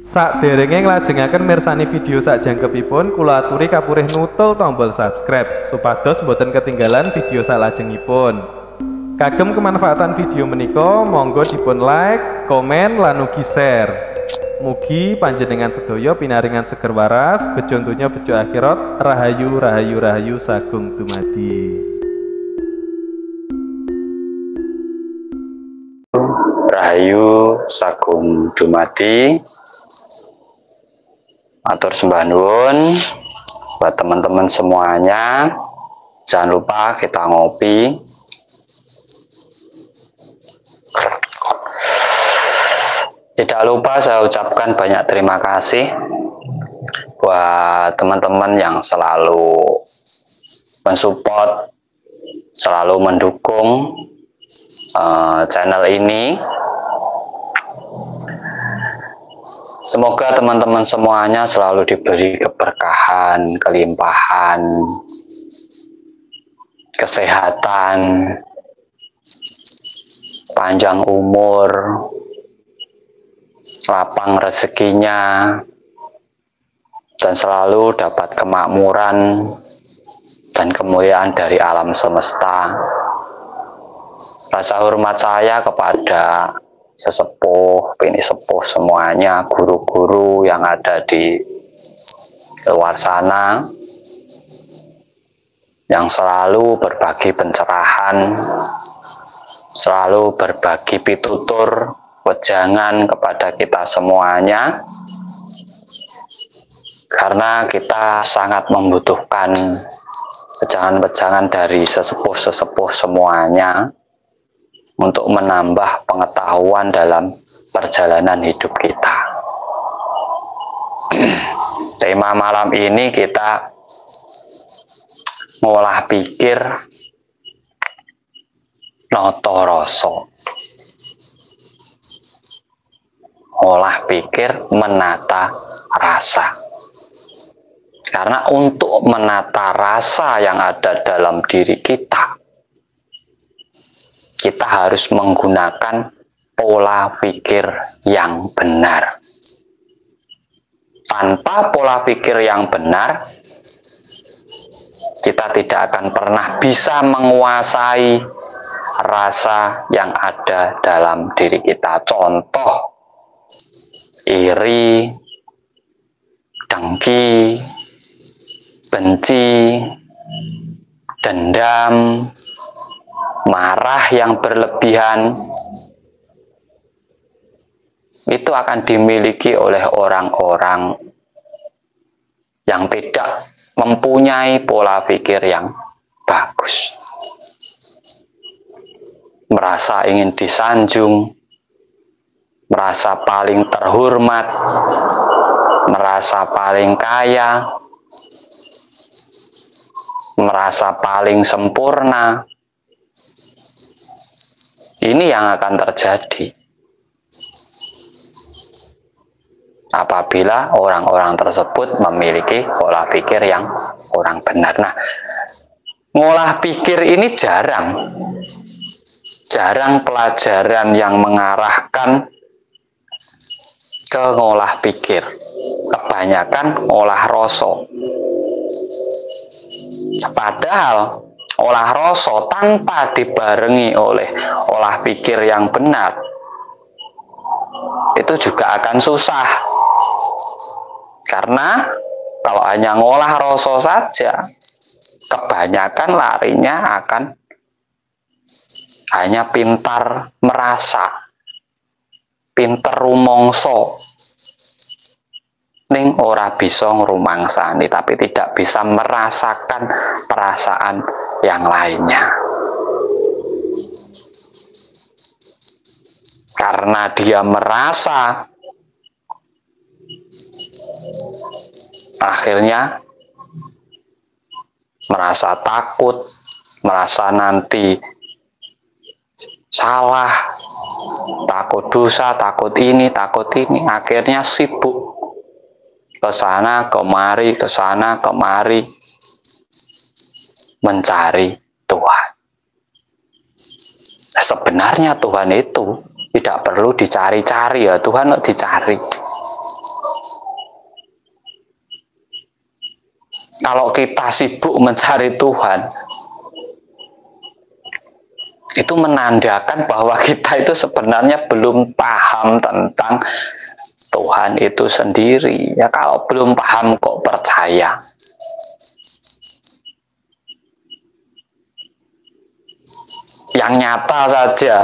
Sakderenge nglajengaken mirsani video sakjangkepipun, kula aturi kapurih nutul tombol subscribe supados boten ketinggalan video salajengipun. Kagem kemanfaatan video menika, monggo dipun like, komen, lan ugi share. Mugi panjenengan sedaya pinaringan seger waras, bejo donya bejo akhirat, rahayu rahayu rahayu sagung dumadi. Rahayu sagung dumadi. Atur sembah nuwun buat teman-teman semuanya. Jangan lupa kita ngopi. Tidak lupa saya ucapkan banyak terima kasih buat teman-teman yang selalu mensupport, selalu mendukung channel ini. Semoga teman-teman semuanya selalu diberi keberkahan, kelimpahan, kesehatan, panjang umur, lapang rezekinya, dan selalu dapat kemakmuran dan kemuliaan dari alam semesta. Rasa hormat saya kepada sesepuh, bini sepuh semuanya, guru-guru yang ada di luar sana, yang selalu berbagi pencerahan, selalu berbagi pitutur, wejangan kepada kita semuanya, karena kita sangat membutuhkan wejangan-wejangan dari sesepuh-sesepuh semuanya untuk menambah pengetahuan dalam perjalanan hidup kita. Tema malam ini kita ngolah pikir noto rasa. Olah pikir menata rasa. Karena untuk menata rasa yang ada dalam diri kita, kita harus menggunakan pola pikir yang benar. Tanpa pola pikir yang benar, kita tidak akan pernah bisa menguasai rasa yang ada dalam diri kita. Contoh, iri, dengki, benci, dendam, marah yang berlebihan, itu akan dimiliki oleh orang-orang yang tidak mempunyai pola pikir yang bagus. Merasa ingin disanjung, merasa paling terhormat, merasa paling kaya, merasa paling sempurna. Ini yang akan terjadi apabila orang-orang tersebut memiliki pola pikir yang kurang benar. Nah, ngolah pikir ini jarang pelajaran yang mengarahkan ke ngolah pikir. Kebanyakan olah rasa. Padahal olah rasa tanpa dibarengi oleh olah pikir yang benar, itu juga akan susah. Karena kalau hanya ngolah rasa saja, kebanyakan larinya akan hanya pintar merasa, pintar rumongso, ning ora bisa ngrumangsani, tapi tidak bisa merasakan perasaan yang lainnya. Karena dia merasa, akhirnya merasa takut, merasa nanti salah, takut dosa, takut ini, akhirnya sibuk ke sana kemari, mencari Tuhan. Sebenarnya Tuhan itu tidak perlu dicari-cari, ya Tuhan dicari. Kalau kita sibuk mencari Tuhan, itu menandakan bahwa kita itu sebenarnya belum paham tentang Tuhan itu sendiri. Ya kalau belum paham kok percaya. Yang nyata saja,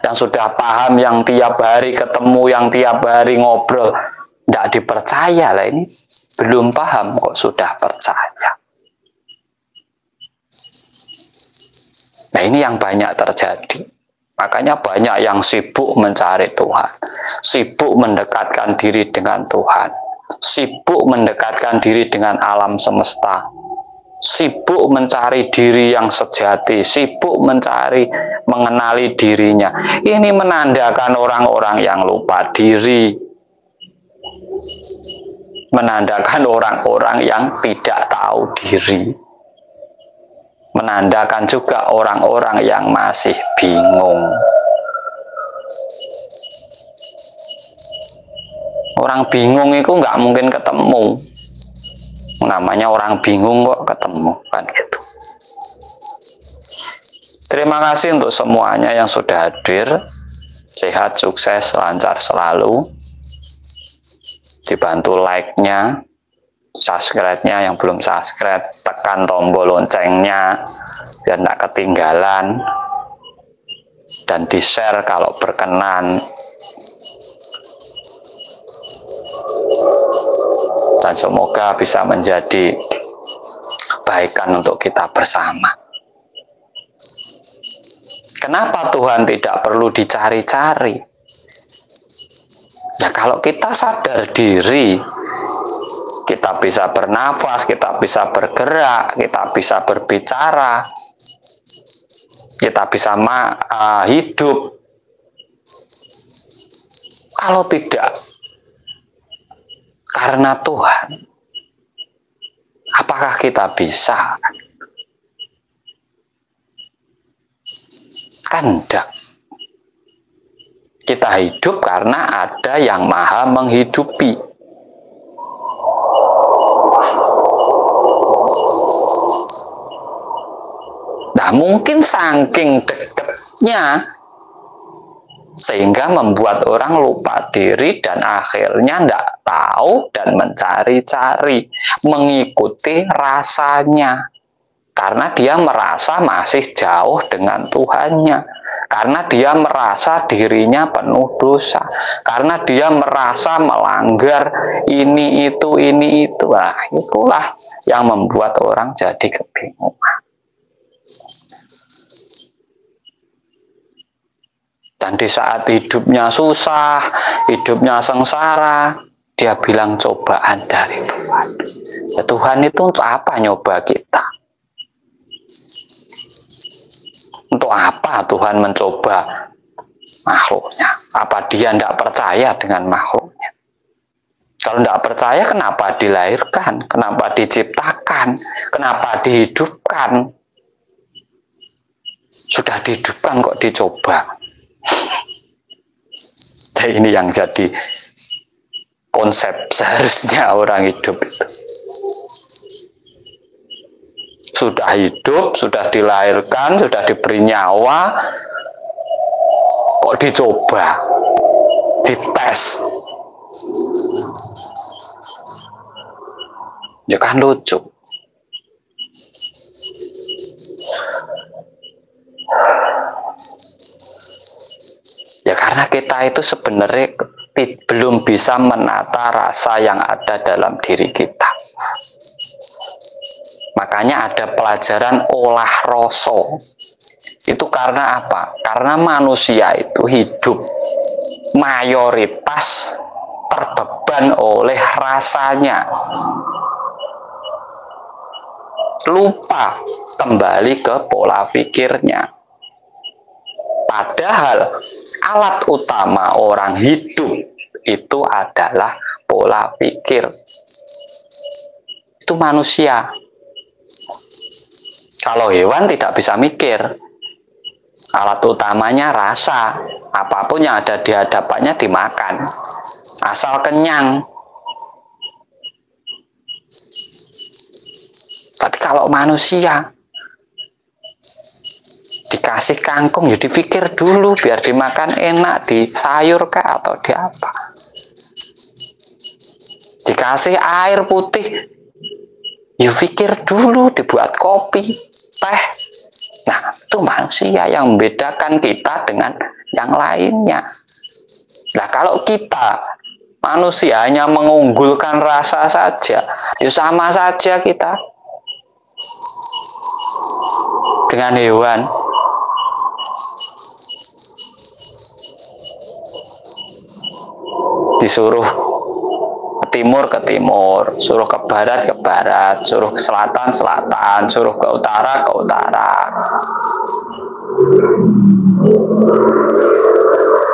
yang sudah paham, yang tiap hari ketemu, yang tiap hari ngobrol, tidak dipercaya lah. Ini belum paham kok sudah percaya. Nah ini yang banyak terjadi. Makanya banyak yang sibuk mencari Tuhan, sibuk mendekatkan diri dengan Tuhan, sibuk mendekatkan diri dengan alam semesta, sibuk mencari diri yang sejati, sibuk mengenali dirinya. Ini menandakan orang-orang yang lupa diri, menandakan orang-orang yang tidak tahu diri, menandakan juga orang-orang yang masih bingung. Orang bingung itu nggak mungkin ketemu. Namanya orang bingung kok ketemu, kan gitu. Terima kasih untuk semuanya yang sudah hadir. Sehat, sukses, lancar selalu. Dibantu like-nya, subscribe-nya yang belum subscribe, tekan tombol loncengnya biar tidak ketinggalan, dan di-share kalau berkenan. Dan semoga bisa menjadi kebaikan untuk kita bersama. Kenapa Tuhan tidak perlu dicari-cari? Ya kalau kita sadar diri, kita bisa bernafas, kita bisa bergerak, kita bisa berbicara, kita bisa hidup. Kalau tidak karena Tuhan, apakah kita bisa? Kan enggak. Kita hidup karena ada yang maha menghidupi. Nah, mungkin saking dekatnya sehingga membuat orang lupa diri dan akhirnya tidak tahu dan mencari-cari, mengikuti rasanya. Karena dia merasa masih jauh dengan Tuhannya. Karena dia merasa dirinya penuh dosa. Karena dia merasa melanggar ini itu. Nah, itulah yang membuat orang jadi kebingungan. Dan di saat hidupnya susah, hidupnya sengsara, dia bilang cobaan dari Tuhan. Ya, Tuhan itu untuk apa nyoba kita? Untuk apa Tuhan mencoba makhluknya? Apa dia tidak percaya dengan makhluknya? Kalau tidak percaya, kenapa dilahirkan? Kenapa diciptakan? Kenapa dihidupkan? Sudah dihidupkan kok dicoba? Jadi ini yang jadi konsep seharusnya orang hidup itu. Sudah hidup, sudah dilahirkan, sudah diberi nyawa, kok dicoba, dites. Ya kan lucu. Ya karena kita itu sebenarnya belum bisa menata rasa yang ada dalam diri kita. Makanya ada pelajaran olah rasa. Itu karena apa? Karena manusia itu hidup mayoritas terbeban oleh rasanya. Lupa kembali ke pola pikirnya. Padahal alat utama orang hidup itu adalah pola pikir. Itu manusia. Kalau hewan tidak bisa mikir. Alat utamanya rasa. Apapun yang ada di hadapannya dimakan. Asal kenyang. kalau manusia dikasih kangkung ya dipikir dulu biar dimakan enak, di sayur kah atau di apa. Dikasih air putih ya pikir dulu, dibuat kopi, teh. Nah, itu manusia yang membedakan kita dengan yang lainnya. Nah, kalau kita manusia hanya mengunggulkan rasa saja, ya sama saja kita dengan hewan. Disuruh ke timur, suruh ke barat, suruh ke selatan, suruh ke utara.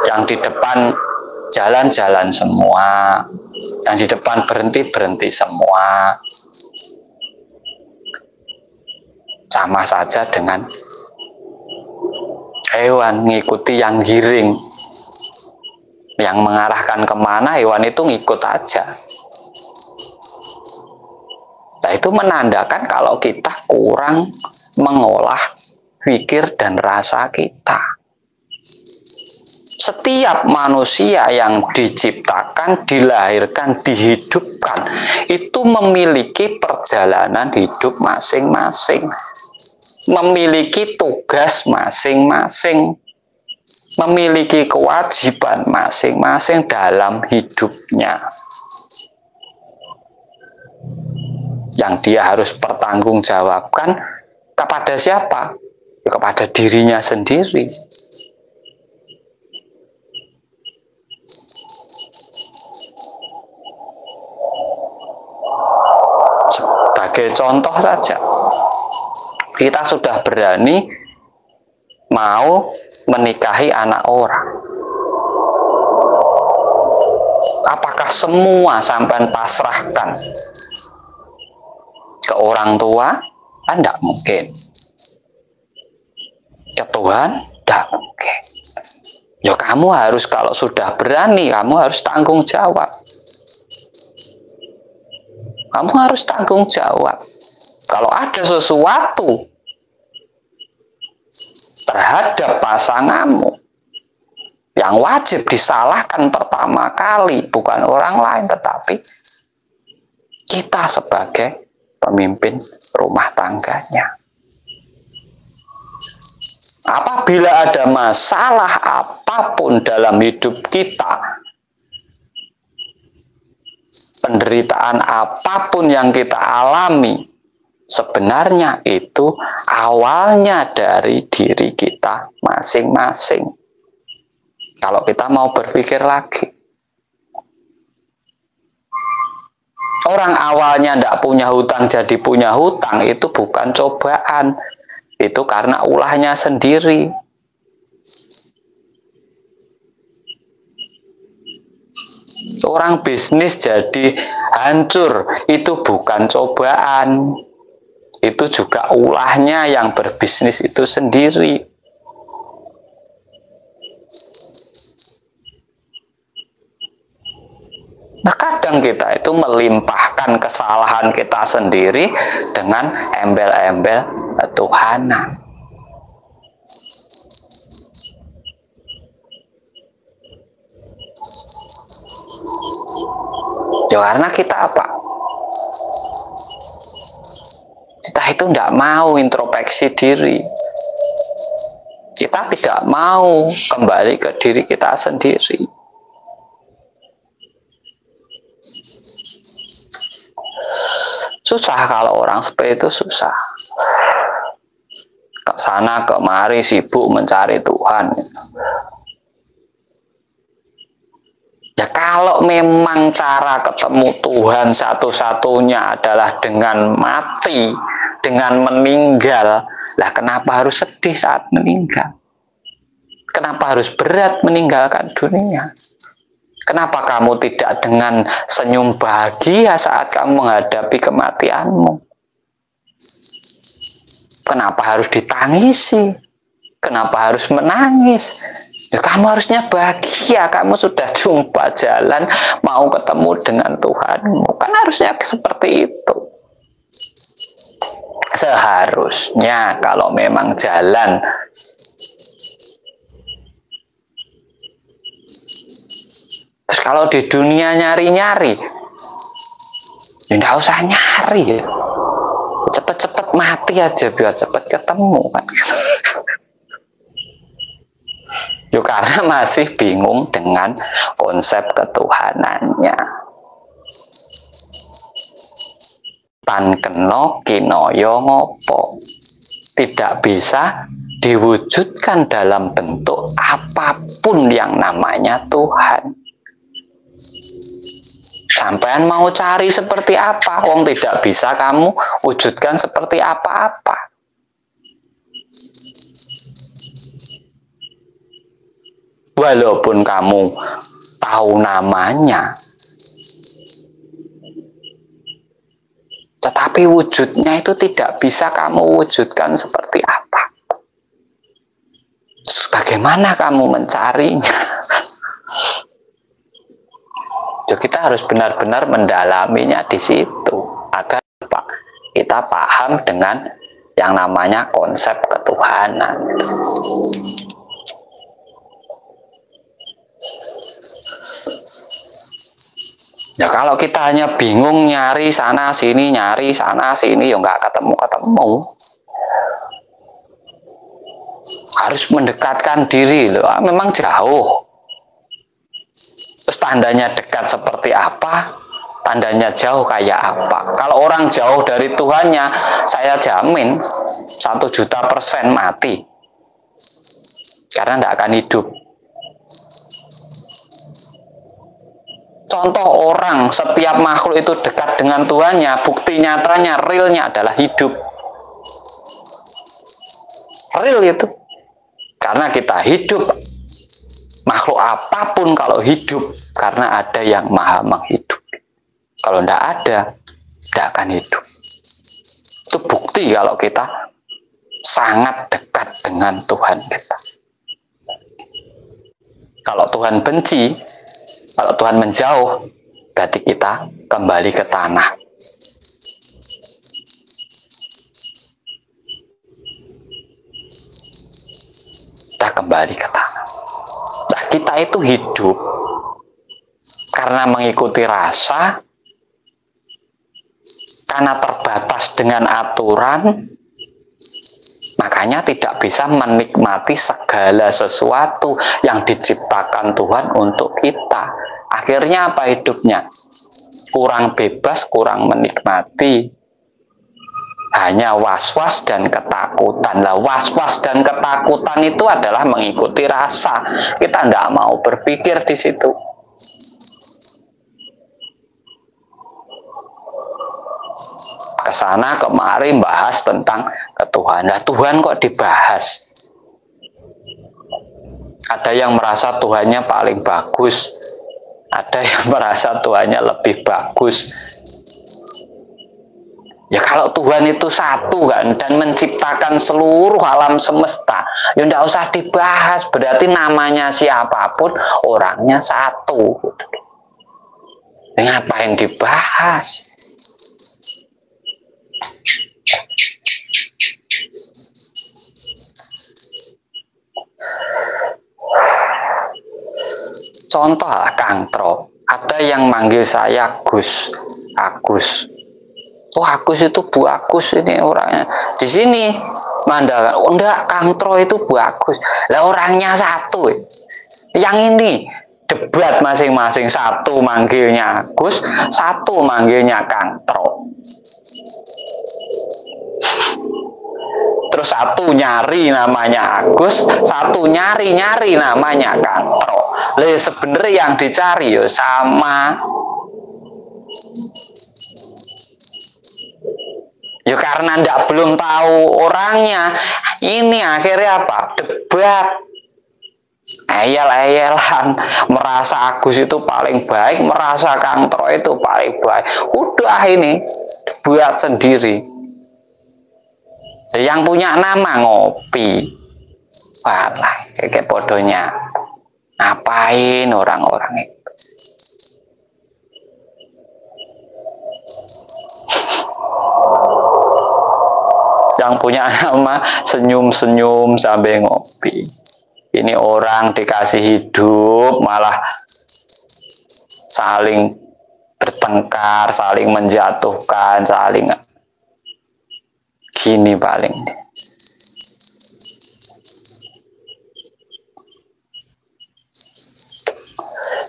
Yang di depan jalan semua, yang di depan berhenti semua. Sama saja dengan hewan, ngikuti yang giring. Yang mengarahkan kemana, hewan itu ngikut aja. Nah, itu menandakan kalau kita kurang mengolah pikir dan rasa kita. Setiap manusia yang diciptakan, dilahirkan, dihidupkan, itu memiliki perjalanan hidup masing-masing. Memiliki tugas masing-masing. Memiliki kewajiban masing-masing dalam hidupnya. Yang dia harus pertanggungjawabkan kepada siapa? Kepada dirinya sendiri. Sebagai contoh saja, kita sudah berani mau menikahi anak orang. Apakah semua sampai pasrahkan ke orang tua? Kan tidak mungkin. Ke Tuhan? Tidak mungkin. Ya kamu harus, kalau sudah berani, kamu harus tanggung jawab. Kamu harus tanggung jawab. Kalau ada sesuatu terhadap pasanganmu yang wajib disalahkan pertama kali bukan orang lain tetapi kita sebagai pemimpin rumah tangganya. Apabila ada masalah apapun dalam hidup kita, penderitaan apapun yang kita alami, sebenarnya itu awalnya dari diri kita masing-masing. Kalau kita mau berpikir lagi, orang awalnya tidak punya hutang jadi punya hutang, itu bukan cobaan, itu karena ulahnya sendiri. Orang bisnis jadi hancur, itu bukan cobaan, itu juga ulahnya yang berbisnis itu sendiri. Terkadang kita itu melimpahkan kesalahan kita sendiri dengan embel-embel ketuhanan. Ya karena kita apa? Kita itu tidak mau introspeksi diri. Kita tidak mau kembali ke diri kita sendiri. Susah kalau orang seperti itu, susah. Ke sana kemari sibuk mencari Tuhan. Ya kalau memang cara ketemu Tuhan satu-satunya adalah dengan mati, dengan meninggal, lah kenapa harus sedih saat meninggal? Kenapa harus berat meninggalkan dunia? Kenapa kamu tidak dengan senyum bahagia saat kamu menghadapi kematianmu? Kenapa harus ditangisi? Kenapa harus menangis? Ya, kamu harusnya bahagia, kamu sudah jumpa jalan, mau ketemu dengan Tuhanmu. Kan harusnya seperti itu. Seharusnya kalau memang jalan terus kalau di dunia nyari-nyari, ya nggak usah nyari ya. Cepet-cepet mati aja biar cepet ketemu kan. Yo karena masih bingung dengan konsep ketuhanannya. Tan kena kinoyo ngopo, tidak bisa diwujudkan dalam bentuk apapun yang namanya Tuhan. Sampean mau cari seperti apa? Wong tidak bisa kamu wujudkan seperti apa-apa. Walaupun kamu tahu namanya, tetapi wujudnya itu tidak bisa kamu wujudkan seperti apa. Bagaimana kamu mencarinya? Jadi kita harus benar-benar mendalaminya di situ agar kita paham dengan yang namanya konsep ketuhanan. Ya kalau kita hanya bingung nyari sana sini ya nggak ketemu. Harus mendekatkan diri loh, memang jauh. Terus tandanya dekat seperti apa? Tandanya jauh kayak apa? Kalau orang jauh dari Tuhannya, saya jamin 1.000.000% mati. Karena tidak akan hidup. Contoh orang, setiap makhluk itu dekat dengan Tuhannya, bukti nyatanya, realnya adalah hidup. Real itu. Karena kita hidup. Makhluk apapun kalau hidup, karena ada yang maha menghidupi. Kalau tidak ada, tidak akan hidup. Itu bukti kalau kita sangat dekat dengan Tuhan kita. Kalau Tuhan benci, kalau Tuhan menjauh, berarti kita kembali ke tanah. Kita kembali ke tanah. Nah, kita itu hidup karena mengikuti rasa, karena terbatas dengan aturan, makanya tidak bisa menikmati segala sesuatu yang diciptakan Tuhan untuk kita. Akhirnya apa hidupnya? Kurang bebas, kurang menikmati. Hanya was-was dan ketakutan. Lah, was-was dan ketakutan itu adalah mengikuti rasa. Kita tidak mau berpikir di situ. Kesana kemari bahas tentang ketuhanan. Nah, Tuhan kok dibahas? Ada yang merasa Tuhannya paling bagus, ada yang merasa Tuhannya lebih bagus. Ya kalau Tuhan itu satu kan, dan menciptakan seluruh alam semesta, ya tidak usah dibahas. Berarti namanya siapapun, orangnya satu. Ngapain dibahas? Contoh lah Kang Tro, ada yang manggil saya Gus, Agus. Oh Agus itu Bu Agus ini orangnya. Di sini Mandala, oh enggak, Kang Tro itu Bu Agus. Lah orangnya satu. Yang ini debat masing-masing, satu manggilnya Agus, satu manggilnya Kang Tro. Terus satu nyari namanya Agus, satu nyari namanya Kang Tro. Lah sebenarnya yang dicari ya sama. Ya karena belum tahu orangnya, ini akhirnya apa? Debat, ayel-ayelan, merasa Agus itu paling baik, merasa Kang Tro itu paling baik. Udah ini buat sendiri. Yang punya nama ngopi, walah, kayak bodohnya. Ngapain orang-orang itu? yang punya nama senyum-senyum sambil ngopi. Ini orang dikasih hidup malah saling bertengkar, saling menjatuhkan, saling gini paling.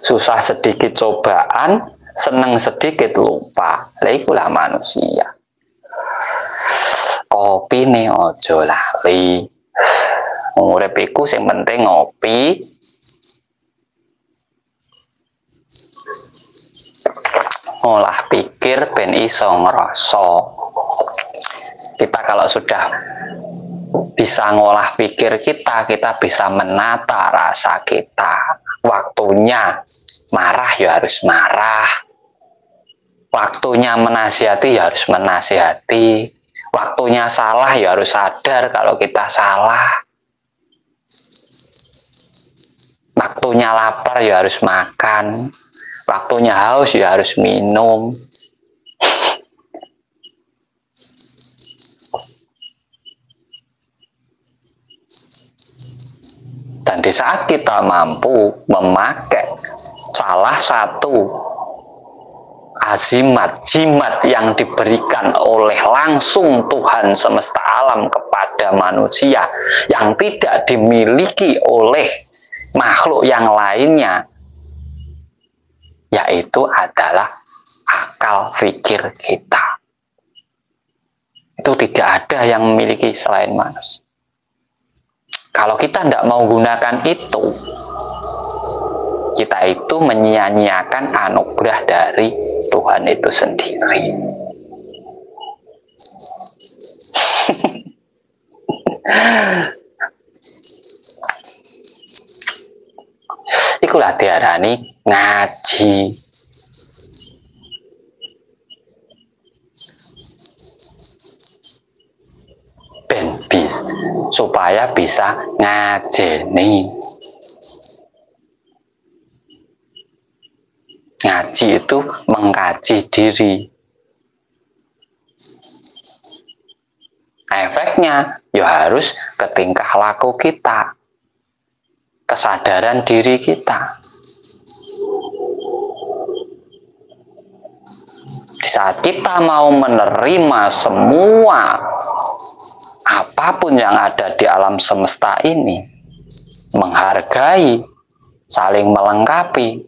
Susah sedikit cobaan, seneng sedikit lupa. Lah ikulah manusia. Kopi nih ojo lali. Urip iku sing penting ngopi. Ngolah pikir ben iso ngrasa. Kita kalau sudah bisa ngolah pikir kita bisa menata rasa kita. Waktunya marah ya harus marah. Waktunya menasihati ya harus menasihati. Waktunya salah ya harus sadar kalau kita salah. Waktunya lapar ya harus makan. Waktunya haus ya harus minum. Dan di saat kita mampu memakai salah satu azimat, jimat yang diberikan oleh langsung Tuhan semesta alam kepada manusia yang tidak dimiliki oleh makhluk yang lainnya, yaitu adalah akal pikir kita. Itu tidak ada yang memiliki selain manusia. Kalau kita tidak mau gunakan itu, kita itu menyia-nyiakan anugerah dari Tuhan itu sendiri. Ikulah diarani ngaji. Ben supaya bisa ngajeni. Ngaji itu mengkaji diri. Efeknya ya harus ke tingkah laku kita, kesadaran diri kita. Di saat kita mau menerima semua apapun yang ada di alam semesta ini, menghargai, saling melengkapi,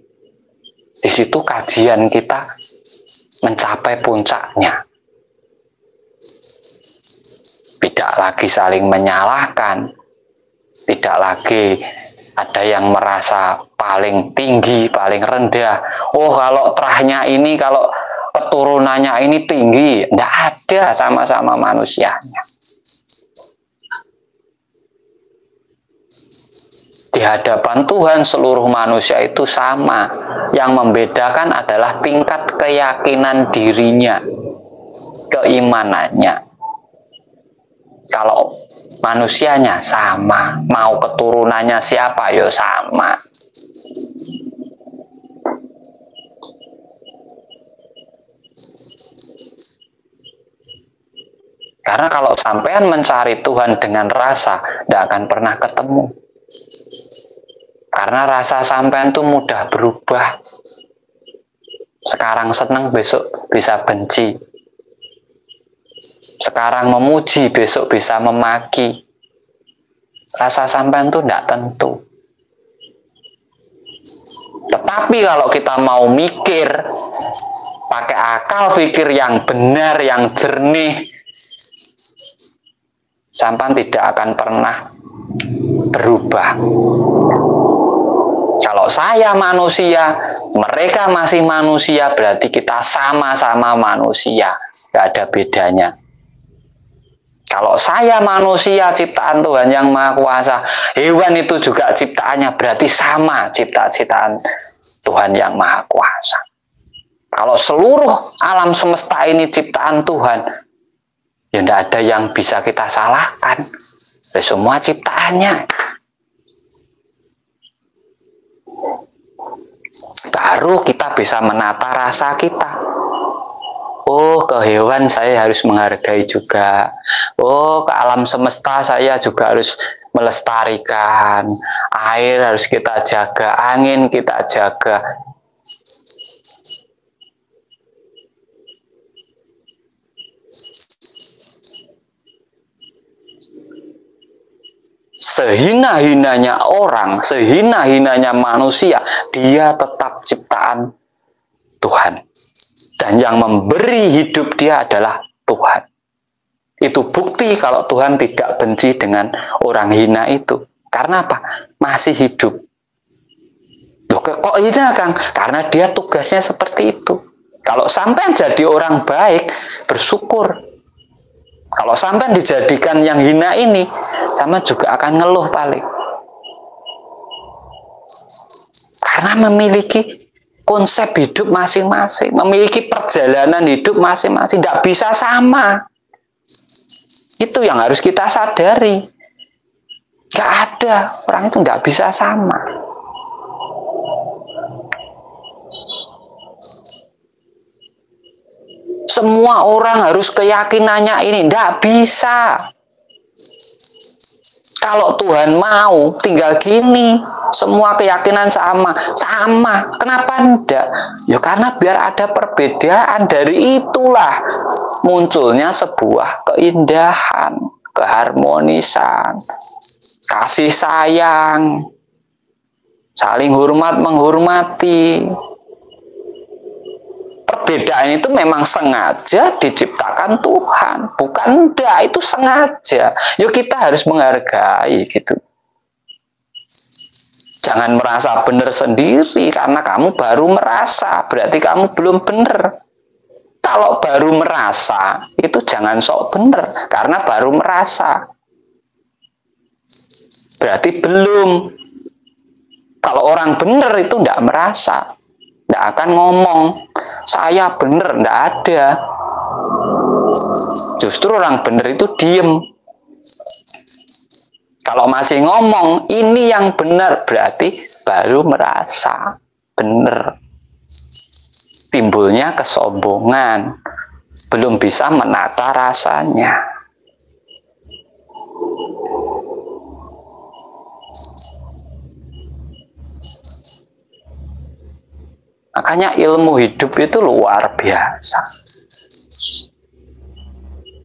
di situ kajian kita mencapai puncaknya. Tidak lagi saling menyalahkan, tidak lagi ada yang merasa paling tinggi, paling rendah. Oh, kalau terahnya ini, kalau keturunannya ini tinggi. Tidak ada, sama-sama manusianya. Di hadapan Tuhan seluruh manusia itu sama. Yang membedakan adalah tingkat keyakinan dirinya, keimanannya. Kalau manusianya sama, mau keturunannya siapa ya sama. Karena kalau sampean mencari Tuhan dengan rasa, tidak akan pernah ketemu. Karena rasa sampean itu mudah berubah. Sekarang senang, besok bisa benci. Sekarang memuji, besok bisa memaki. Rasa sampean itu tidak tentu. Tetapi kalau kita mau mikir, pakai akal pikir yang benar, yang jernih, sampean tidak akan pernah berubah. Kalau saya manusia, mereka masih manusia, berarti kita sama-sama manusia. Tidak ada bedanya. Kalau saya manusia ciptaan Tuhan yang Maha Kuasa, hewan itu juga ciptaannya, berarti sama ciptaan Tuhan yang Maha Kuasa. Kalau seluruh alam semesta ini ciptaan Tuhan, ya tidak ada yang bisa kita salahkan. Ya, semua ciptaannya. Baru kita bisa menata rasa kita. Oh, ke hewan saya harus menghargai juga. Oh, ke alam semesta saya juga harus melestarikan. Air harus kita jaga, angin kita jaga. Sehina-hinanya orang, sehina-hinanya manusia, dia tetap ciptaan Tuhan. Dan yang memberi hidup dia adalah Tuhan. Itu bukti kalau Tuhan tidak benci dengan orang hina itu. Karena apa? Masih hidup. Loh, kok hina, Kang? Karena dia tugasnya seperti itu. Kalau sampai jadi orang baik, bersyukur. Kalau sampai dijadikan yang hina ini, sama juga akan ngeluh paling. Karena memiliki konsep hidup masing-masing, memiliki perjalanan hidup masing-masing, tidak bisa sama. Itu yang harus kita sadari. Gak ada, orang itu tidak bisa sama. Semua orang harus keyakinannya ini, tidak bisa. Kalau Tuhan mau, tinggal gini, semua keyakinan sama. Kenapa enggak? Ya karena biar ada perbedaan. Dari itulah munculnya sebuah keindahan, keharmonisan, kasih sayang, saling hormat menghormati. Perbedaan itu memang sengaja diciptakan Tuhan, bukan enggak, itu sengaja. Yuk kita harus menghargai gitu. Jangan merasa benar sendiri karena kamu baru merasa, berarti kamu belum benar. Kalau baru merasa itu jangan sok benar karena baru merasa. Berarti belum. Kalau orang benar itu enggak merasa. Tidak akan ngomong, saya benar, tidak ada. Justru orang benar itu diem. Kalau masih ngomong, ini yang benar, berarti baru merasa benar. Timbulnya kesombongan, belum bisa menata rasanya. Makanya ilmu hidup itu luar biasa.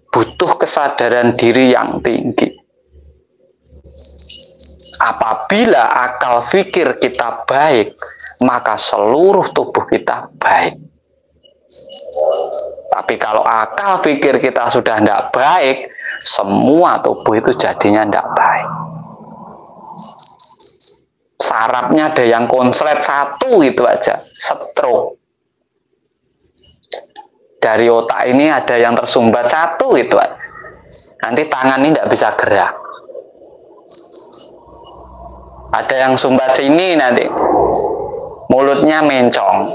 Butuh kesadaran diri yang tinggi. Apabila akal fikir kita baik, maka seluruh tubuh kita baik. Tapi kalau akal pikir kita sudah tidak baik, semua tubuh itu jadinya tidak baik. Sarafnya ada yang konslet satu itu aja, stroke. Dari otak ini ada yang tersumbat satu itu aja. Nanti tangan ini tidak bisa gerak. Ada yang sumbat sini nanti mulutnya mencong.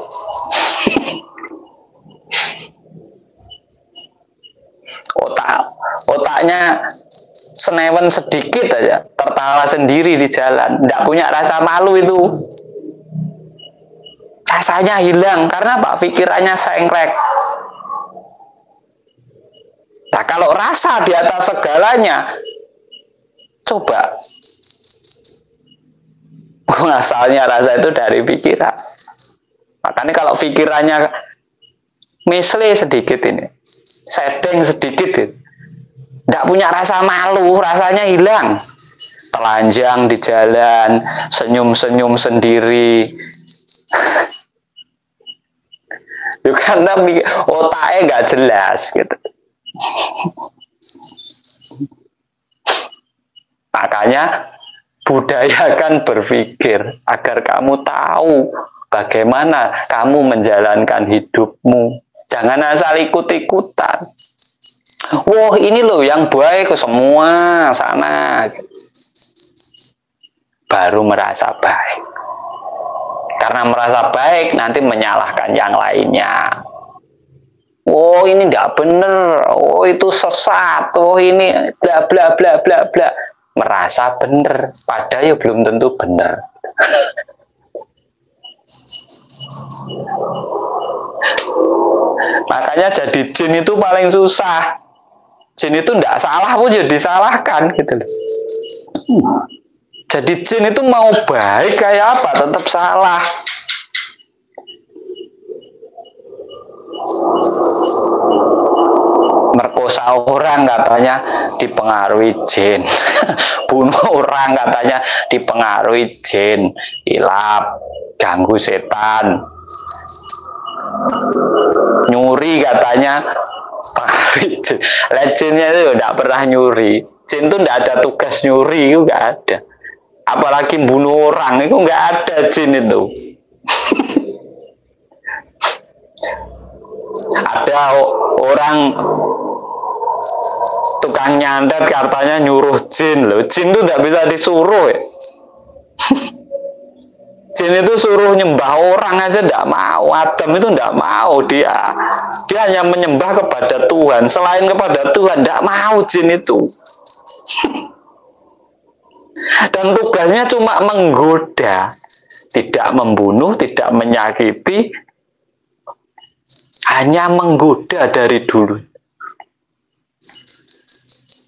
Otaknya senewen sedikit aja, tertawa sendiri di jalan, tidak punya rasa malu itu. Rasanya hilang, karena Pak pikirannya sengklek. Nah, kalau rasa di atas segalanya, coba. Asalnya rasa itu dari pikiran. Makanya kalau pikirannya misle sedikit ini, sedeng sedikit ini, tidak punya rasa malu, rasanya hilang. Telanjang di jalan, senyum-senyum sendiri. Karena otaknya nggak jelas gitu. Makanya budayakan berpikir agar kamu tahu bagaimana kamu menjalankan hidupmu. Jangan asal ikut-ikutan. Wah, ini loh yang baik semua sana. Baru merasa baik. Karena merasa baik nanti menyalahkan yang lainnya. Oh, ini tidak benar. Oh, itu sesat. Oh, ini bla bla bla bla bla. Merasa benar, padahal ya belum tentu benar. Makanya jadi jin itu paling susah. Jin itu tidak salah pun jadi disalahkan gitu loh. Jadi jin itu mau baik kayak apa tetap salah. Merkosa orang katanya dipengaruhi jin. Bunuh orang katanya dipengaruhi jin. Hilap, ganggu setan. Nyuri katanya pengaruhi jin. Jinnya itu tidak pernah nyuri. Jin itu tidak ada tugas nyuri, itu nggak ada. Apalagi bunuh orang, itu nggak ada jin itu. Ada orang tukang nyantet katanya nyuruh jin loh. Jin itu tidak bisa disuruh ya. Jin itu suruh nyembah orang aja tidak mau. Adam itu tidak mau, dia hanya menyembah kepada Tuhan. Selain kepada Tuhan tidak mau jin itu. Dan tugasnya cuma menggoda, tidak membunuh, tidak menyakiti, hanya menggoda dari dulu.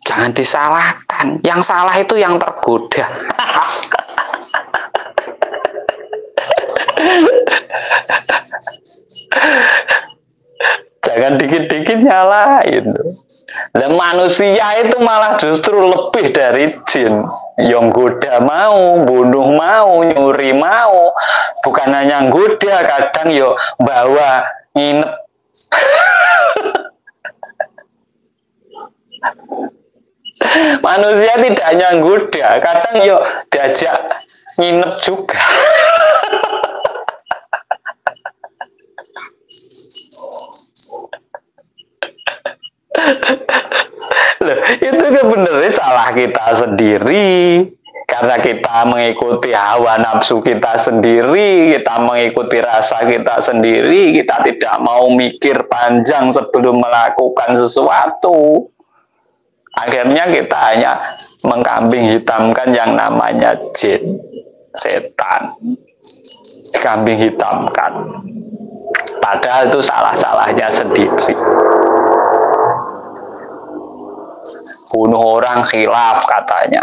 Jangan disalahkan, yang salah itu yang tergoda. Jangan dikit-dikit nyalain. Dan manusia itu malah justru lebih dari jin. Yang goda mau, bunuh mau, nyuri mau. Bukan hanya goda, kadang yo bawa nginep. Manusia tidak hanya goda, kadang yo diajak nginep juga. Loh, itu sebenarnya salah kita sendiri. Karena kita mengikuti hawa nafsu kita sendiri, kita mengikuti rasa kita sendiri, kita tidak mau mikir panjang sebelum melakukan sesuatu. Akhirnya kita hanya mengkambing hitamkan yang namanya jin, setan. Kambing hitamkan. Padahal itu salah-salahnya sendiri. Bunuh orang khilaf katanya.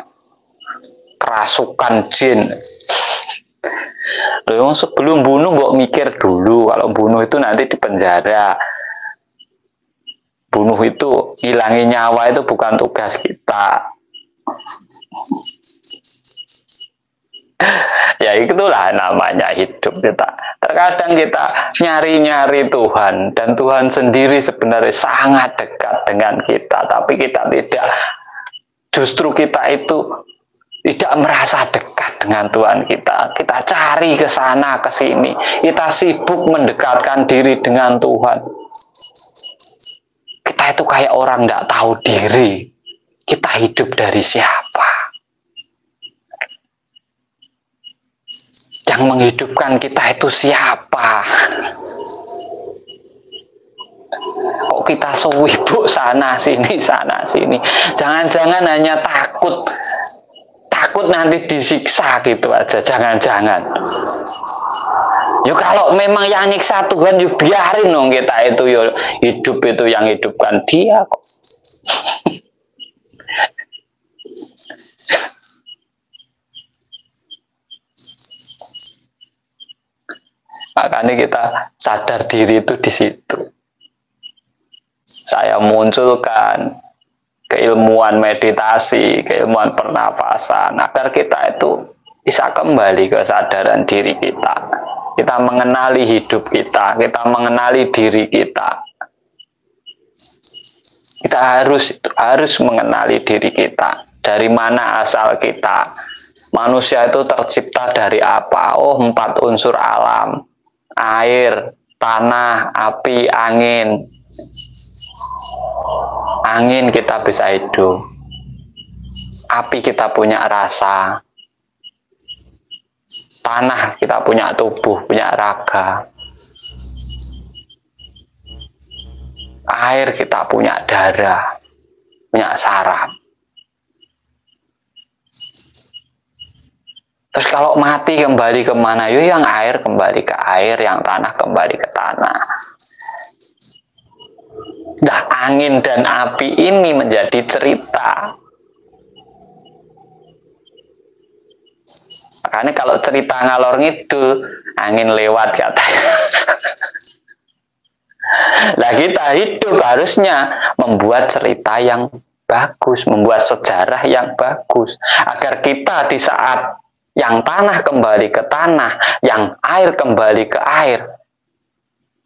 Kerasukan jin. Loh, sebelum bunuh mbok mikir dulu. Kalau bunuh itu nanti di penjara. Bunuh itu, hilangi nyawa itu bukan tugas kita. Ya itulah namanya hidup kita. Terkadang kita nyari-nyari Tuhan, dan Tuhan sendiri sebenarnya sangat dekat dengan kita, tapi kita tidak. Justru kita itu tidak merasa dekat dengan Tuhan kita. Kita cari ke sana ke sini. Kita sibuk mendekatkan diri dengan Tuhan. Kita itu kayak orang tidak tahu diri. Kita hidup dari siapa? Yang menghidupkan kita itu siapa? Kok kita sewibuk sana sini. Jangan-jangan hanya takut nanti disiksa gitu aja. Jangan-jangan. Ya kalau memang yang nyiksa Tuhan, ya biarin dong kita itu ya hidup itu yang hidupkan dia kok. Makanya kita sadar diri itu di situ. Saya munculkan keilmuan meditasi, keilmuan pernapasan, agar kita itu bisa kembali ke kesadaran diri kita. Kita mengenali hidup kita mengenali diri kita. Kita harus mengenali diri kita. Dari mana asal kita? Manusia itu tercipta dari apa? Oh, 4 unsur alam. Air, tanah, api, angin. Angin kita bisa hidup. Api kita punya rasa. Tanah kita punya tubuh, punya raga. Air kita punya darah, punya saraf. Terus kalau mati kembali kemana? Yuk, yang air kembali ke air, yang tanah kembali ke tanah. Nah, angin dan api ini menjadi cerita. Makanya kalau cerita ngalor ngidul, angin lewat katanya. Nah, kita hidup harusnya membuat cerita yang bagus, membuat sejarah yang bagus, agar kita di saat yang tanah kembali ke tanah, yang air kembali ke air,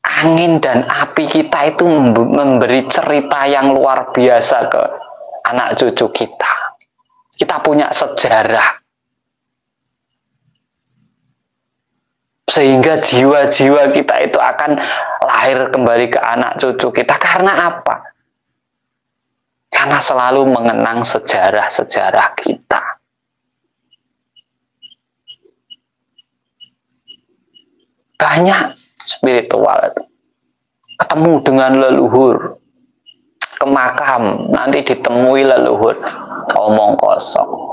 angin dan api kita itu memberi cerita yang luar biasa ke anak cucu kita. Kita punya sejarah. Sehingga jiwa-jiwa kita itu akan lahir kembali ke anak cucu kita. Karena apa? Karena selalu mengenang sejarah-sejarah kita. Banyak spiritual itu. Ketemu dengan leluhur. Ke makam, nanti ditemui leluhur. Omong kosong.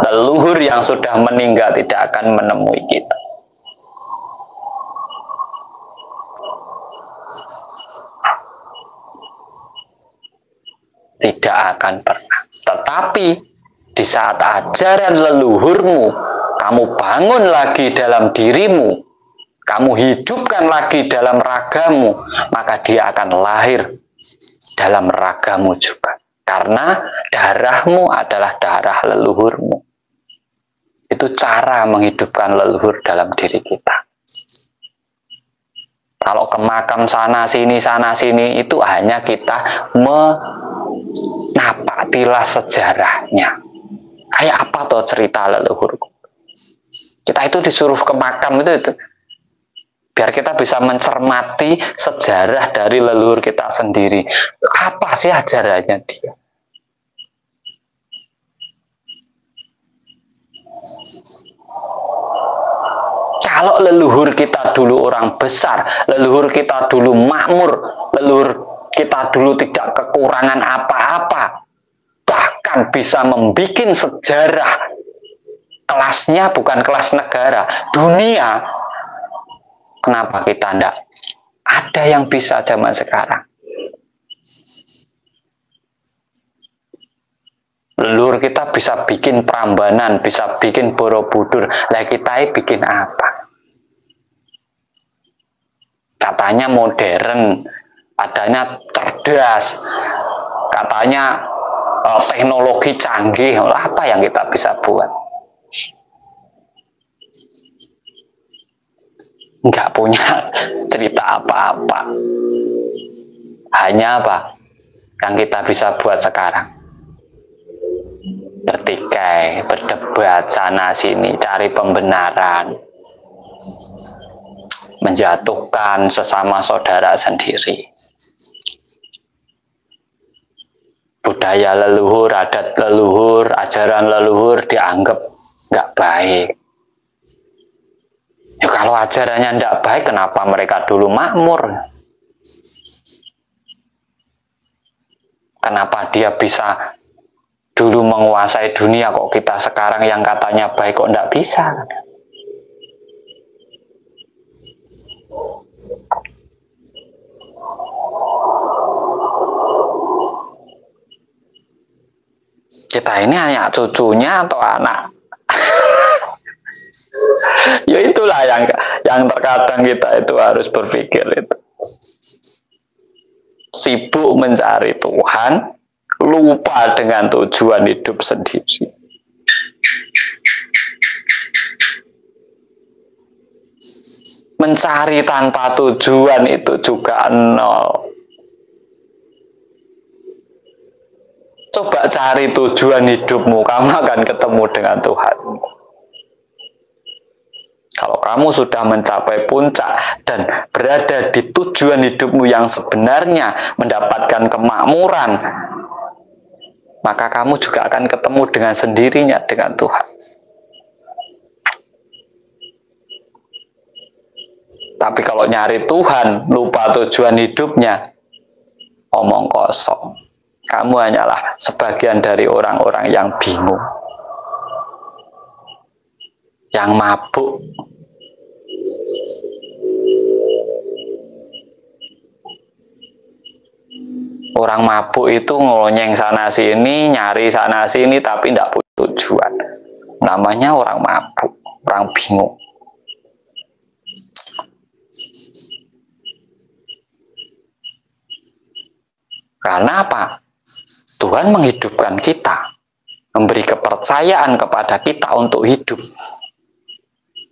Leluhur yang sudah meninggal tidak akan menemui kita. Tidak akan pernah. Tetapi di saat ajaran leluhurmu, kamu bangun lagi dalam dirimu, kamu hidupkan lagi dalam ragamu, maka dia akan lahir dalam ragamu juga. Karena darahmu adalah darah leluhurmu. Itu cara menghidupkan leluhur dalam diri kita. Kalau ke makam sana sini itu hanya kita menapak tilas sejarahnya. Kayak apa toh cerita leluhurku? Kita itu disuruh ke makam itu biar kita bisa mencermati sejarah dari leluhur kita sendiri. Apa sih ajarannya dia? Kalau leluhur kita dulu orang besar, leluhur kita dulu makmur, leluhur kita dulu tidak kekurangan apa-apa, bahkan bisa membuat sejarah, kelasnya bukan kelas negara, dunia. Kenapa kita tidak ada yang bisa zaman sekarang? Leluhur kita bisa bikin Prambanan, bisa bikin Borobudur. Lah kita bikin apa? Katanya modern, adanya cerdas, katanya teknologi canggih. Apa yang kita bisa buat? Nggak punya cerita apa-apa. Hanya apa yang kita bisa buat sekarang? Bertikai, berdebat sana sini, cari pembenaran, menjatuhkan sesama saudara sendiri. Budaya leluhur, adat leluhur, ajaran leluhur dianggap nggak baik. Ya, kalau ajarannya nggak baik, kenapa mereka dulu makmur? Kenapa dia bisa dulu menguasai dunia, kok kita sekarang yang katanya baik kok nggak bisa? Kita ini hanya cucunya atau anak? Ya itulah yang terkadang kita itu harus berpikir itu. Sibuk mencari Tuhan, lupa dengan tujuan hidup sendiri. Mencari tanpa tujuan itu juga nol. Coba cari tujuan hidupmu, kamu akan ketemu dengan Tuhan. Kalau kamu sudah mencapai puncak dan berada di tujuan hidupmu yang sebenarnya, mendapatkan kemakmuran, maka kamu juga akan ketemu dengan sendirinya dengan Tuhan. Tapi kalau nyari Tuhan, lupa tujuan hidupnya, omong kosong. Kamu hanyalah sebagian dari orang-orang yang bingung, yang mabuk. Orang mabuk itu ngonyeng sana sini, nyari sana sini, tapi tidak punya tujuan. Namanya orang mabuk, orang bingung. Karena apa? Tuhan menghidupkan kita, memberi kepercayaan kepada kita untuk hidup.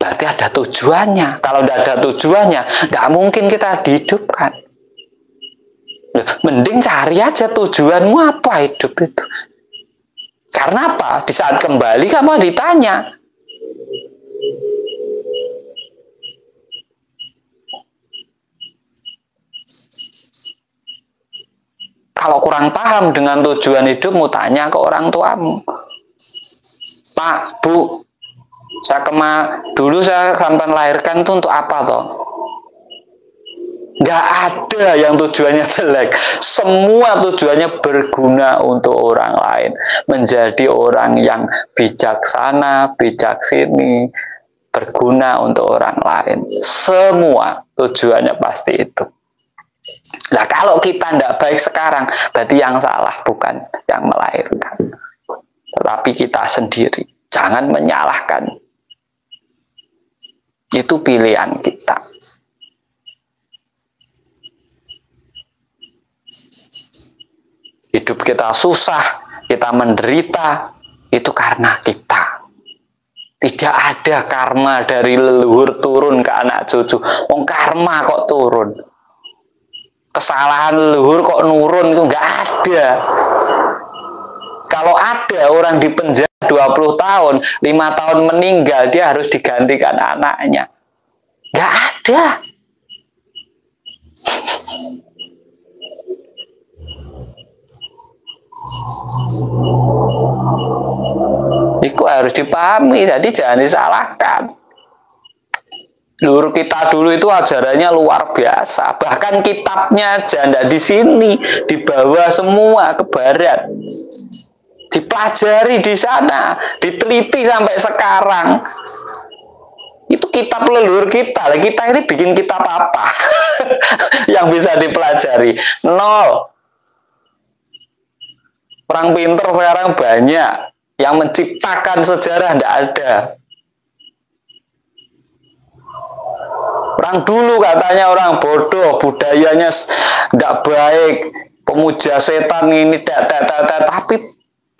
Berarti ada tujuannya. Kalau tidak ada tujuannya, tidak mungkin kita dihidupkan. Mending cari aja tujuanmu apa hidup itu. Karena apa? Di saat kembali kamu ditanya. Kalau kurang paham dengan tujuan hidupmu, tanya ke orang tuamu. Pak, Bu, dulu saya sampai melahirkan itu untuk apa toh? Nggak ada yang tujuannya jelek. Semua tujuannya berguna untuk orang lain. Menjadi orang yang bijaksana, bijaksini, berguna untuk orang lain. Semua tujuannya pasti itu. Nah, kalau kita tidak baik sekarang, berarti yang salah bukan yang melahirkan, tetapi kita sendiri. Jangan menyalahkan. Itu pilihan kita. Hidup kita susah, kita menderita, itu karena kita. Tidak ada karma dari leluhur turun ke anak cucu. Karma kok turun. Kesalahan leluhur kok nurun, itu nggak ada. Kalau ada orang di penjara 20 tahun, 5 tahun meninggal, dia harus digantikan anaknya. Nggak ada. Itu harus dipahami, jadi jangan disalahkan. Leluhur kita dulu itu ajarannya luar biasa. Bahkan kitabnya aja tidak di sini, dibawa semua ke barat. Dipelajari di sana, diteliti sampai sekarang. Itu kitab leluhur kita. Kita ini bikin kitab apa yang bisa dipelajari? Nol. Orang pinter sekarang banyak. Yang menciptakan sejarah tidak ada. Orang dulu katanya orang bodoh, budayanya tidak baik, pemuja setan ini, tapi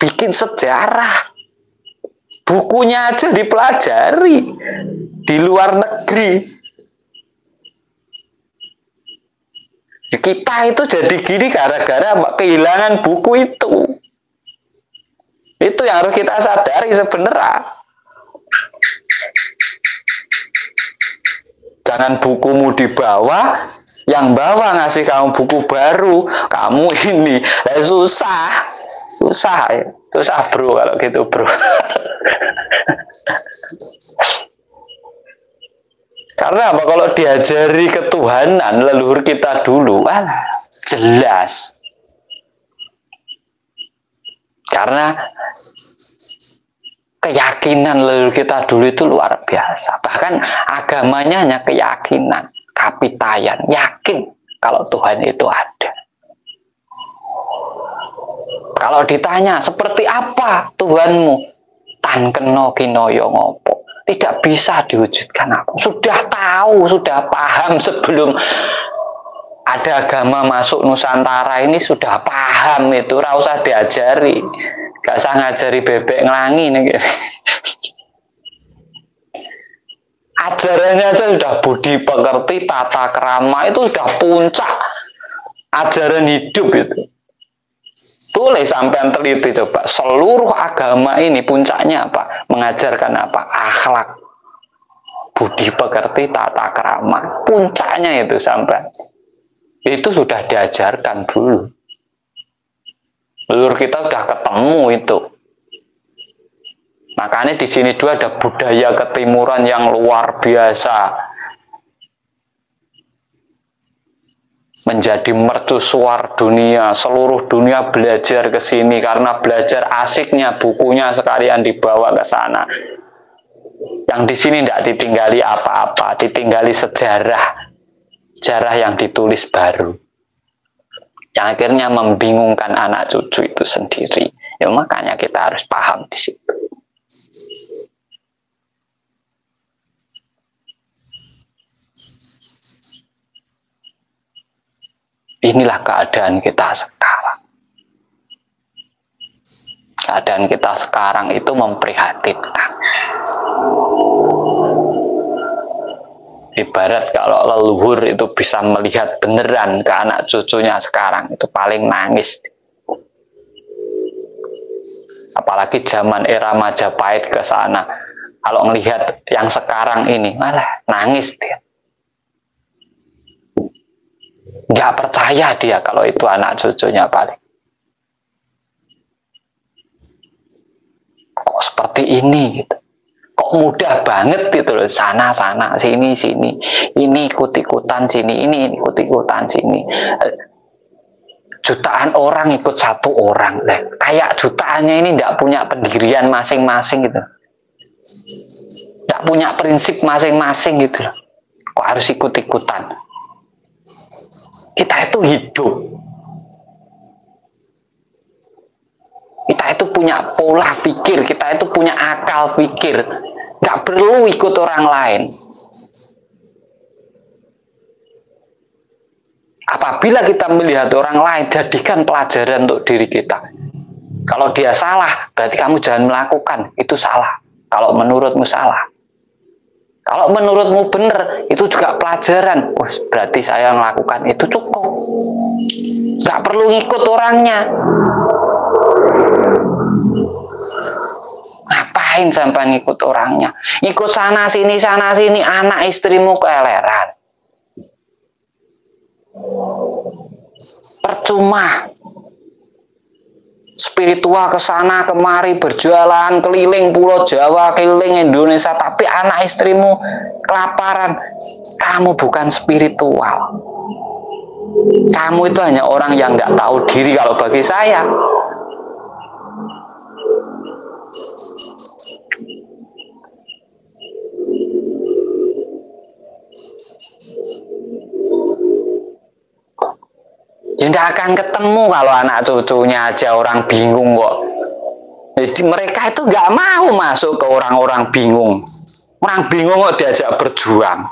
bikin sejarah. Bukunya aja dipelajari di luar negeri. Kita itu jadi gini gara-gara kehilangan buku itu. Itu yang harus kita sadari sebenarnya. Jangan bukumu dibawa, yang bawa ngasih kamu buku baru, kamu ini susah ya. Susah bro kalau gitu bro. Karena apa? Kalau diajari ketuhanan leluhur kita dulu, jelas. Karena keyakinan leluhur kita dulu itu luar biasa. Bahkan agamanya hanya keyakinan, kapitayan, yakin kalau Tuhan itu ada. Kalau ditanya seperti apa Tuhanmu, tan keno kinoyo ngopo, tidak bisa diwujudkan apa. Sudah tahu, sudah paham sebelum ada agama masuk Nusantara ini, sudah paham itu, ora usah diajari. Gak usah ngajari bebek ngelangi nih. Ajarannya aja sudah budi pekerti, tata krama, itu sudah puncak ajaran hidup itu. Tulis sampai teliti coba, seluruh agama ini puncaknya apa? Mengajarkan apa? Akhlak, budi pekerti, tata krama. Puncaknya itu sampai. Itu sudah diajarkan dulu. Leluhur kita sudah ketemu itu. Makanya di sini juga ada budaya ketimuran yang luar biasa. Menjadi mercusuar dunia, seluruh dunia belajar ke sini karena belajar asiknya, bukunya sekalian dibawa ke sana. Yang di sini tidak ditinggali apa-apa, ditinggali sejarah, sejarah yang ditulis baru. yang akhirnya membingungkan anak cucu itu sendiri. Ya makanya kita harus paham di situ. Inilah keadaan kita sekarang. Keadaan kita sekarang itu memprihatinkan. Ibarat kalau leluhur itu bisa melihat beneran ke anak cucunya sekarang, itu paling nangis. Apalagi zaman era Majapahit ke sana, kalau melihat yang sekarang ini, malah nangis dia. Nggak percaya dia kalau itu anak cucunya paling. Kok seperti ini gitu. Kok mudah banget gitu loh, sana sini ini ikut-ikutan sini, ini ikut-ikutan sini. Jutaan orang ikut satu orang, kayak jutaannya ini tidak punya pendirian masing-masing gitu, tidak punya prinsip masing-masing gitu loh. Kok harus ikut-ikutan? Kita itu hidup, kita itu punya pola pikir, kita itu punya akal pikir, nggak perlu ikut orang lain. Apabila kita melihat orang lain, jadikan pelajaran untuk diri kita. Kalau dia salah, berarti kamu jangan melakukan, itu salah. Kalau menurutmu salah. Kalau menurutmu benar, itu juga pelajaran. Oh, berarti saya melakukan itu cukup. Nggak perlu ngikut orangnya. Ngapain sampai ngikut orangnya? Ikut sana sini, anak istrimu keleleran. Percuma. Spiritual ke sana kemari berjualan keliling Pulau Jawa, keliling Indonesia, tapi anak istrimu kelaparan. Kamu bukan spiritual. Kamu itu hanya orang yang nggak tahu diri kalau bagi saya. Ya tidak akan ketemu kalau anak cucunya aja orang bingung kok. Jadi mereka itu nggak mau masuk ke orang-orang bingung. Orang bingung kok diajak berjuang.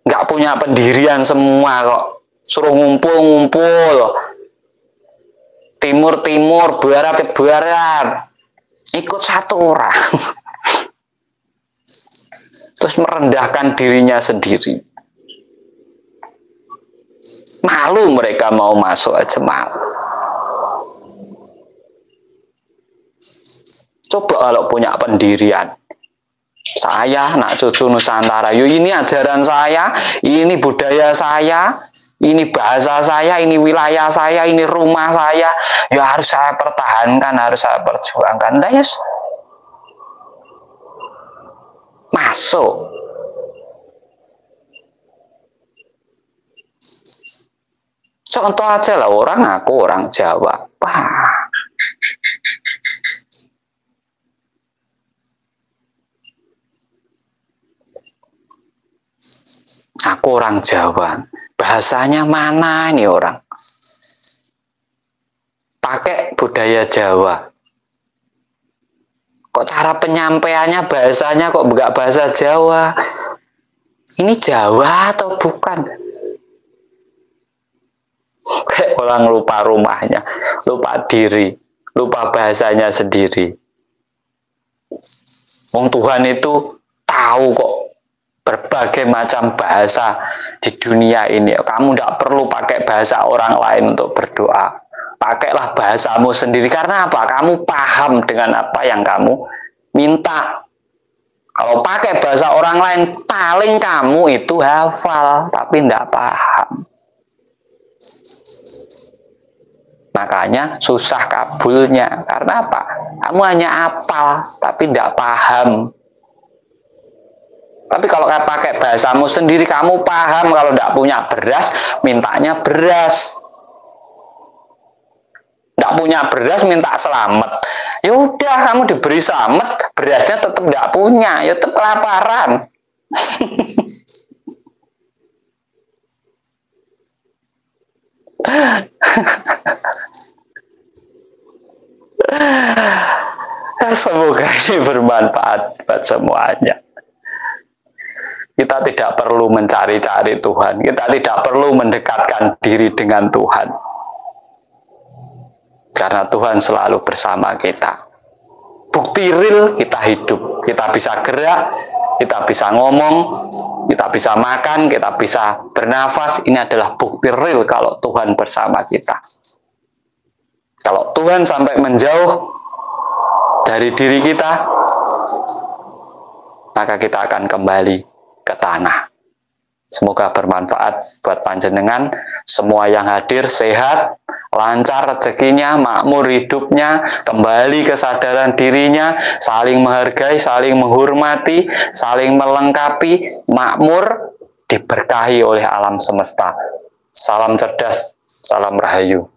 Nggak punya pendirian semua kok. Suruh ngumpul-ngumpul. Timur-timur, barat-barat. Ikut satu orang. Terus merendahkan dirinya sendiri. Malu mereka mau masuk aja malu. Coba kalau punya pendirian. Saya anak cucu Nusantara, yo ini ajaran saya, ini budaya saya, ini bahasa saya, ini wilayah saya, ini rumah saya, ya harus saya pertahankan, harus saya perjuangkan. Nah, yes. Masuk. Contoh aja lah, aku orang Jawa. Wah. Aku orang Jawa. Bahasanya mana ini orang? Pakai budaya Jawa. Kok cara penyampaiannya bahasanya kok enggak bahasa Jawa? Ini Jawa atau bukan? Kayak orang lupa rumahnya, lupa diri, lupa bahasanya sendiri. Wong Tuhan itu tahu kok berbagai macam bahasa di dunia ini. Kamu tidak perlu pakai bahasa orang lain untuk berdoa. Pakailah bahasamu sendiri. Karena apa? Kamu paham dengan apa yang kamu minta. Kalau pakai bahasa orang lain, paling kamu itu hafal, tapi tidak paham. Makanya susah kabulnya. Karena apa? Kamu hanya hafal, tapi tidak paham. Tapi kalau pakai bahasamu sendiri, kamu paham. Kalau tidak punya beras, mintanya beras. Tidak punya beras, minta selamat. Ya udah, kamu diberi selamat, berasnya tetap tidak punya, ya tetap kelaparan. Semoga ini bermanfaat buat semuanya. Kita tidak perlu mencari-cari Tuhan. Kita tidak perlu mendekatkan diri dengan Tuhan. Karena Tuhan selalu bersama kita. Bukti real kita hidup. Kita bisa gerak, kita bisa ngomong, kita bisa makan, kita bisa bernafas. Ini adalah bukti real kalau Tuhan bersama kita. Kalau Tuhan sampai menjauh dari diri kita, maka kita akan kembali ke tanah. Semoga bermanfaat buat panjenengan. Semua yang hadir sehat, lancar rezekinya, makmur hidupnya, kembali kesadaran dirinya, saling menghargai, saling menghormati, saling melengkapi, makmur, diberkahi oleh alam semesta. Salam cerdas, salam rahayu.